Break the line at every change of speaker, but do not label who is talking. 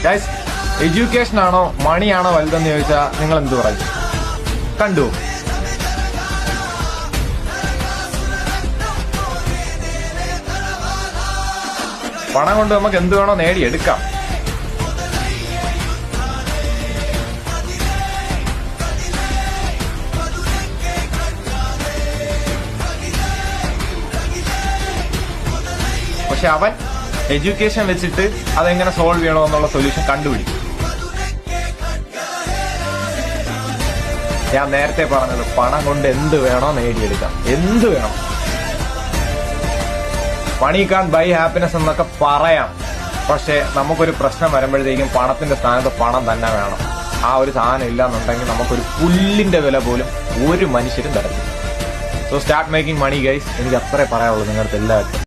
Guys, education ആണോ മണിയാണോ വലുതെന്ന് ചോദിച്ചാൽ നിങ്ങൾ എന്ത് പറയും? കണ്ടു പണം കൊണ്ട് നമുക്ക് എന്ത് വേണോ നേടിയെടുക്കാം. പക്ഷെ അവൻ എഡ്യൂക്കേഷൻ വെച്ചിട്ട് അതെങ്ങനെ സോൾവ് ചെയ്യണോ എന്നുള്ള സൊല്യൂഷൻ കണ്ടുപിടിക്കും. ഞാൻ നേരത്തെ പറഞ്ഞത് പണം കൊണ്ട് എന്ത് വേണോ നേടിയെടുക്കാം, എന്ത് വേണം. മണി കാൻ ബൈ ഹാപ്പിനെസ് എന്നൊക്കെ പറയാം, പക്ഷെ നമുക്കൊരു പ്രശ്നം വരുമ്പോഴത്തേക്കും പണത്തിന്റെ സ്ഥാനത്ത് പണം തന്നെ വേണം. ആ ഒരു സാധനം ഇല്ല എന്നുണ്ടെങ്കിൽ നമുക്കൊരു പുല്ലിന്റെ വില പോലും ഒരു മനുഷ്യരും തരത്തില്ല. So start making money guys. എനിക്ക് അത്രേ പറയാനുള്ളൂ നിങ്ങൾക്ക് എല്ലാവർക്കും.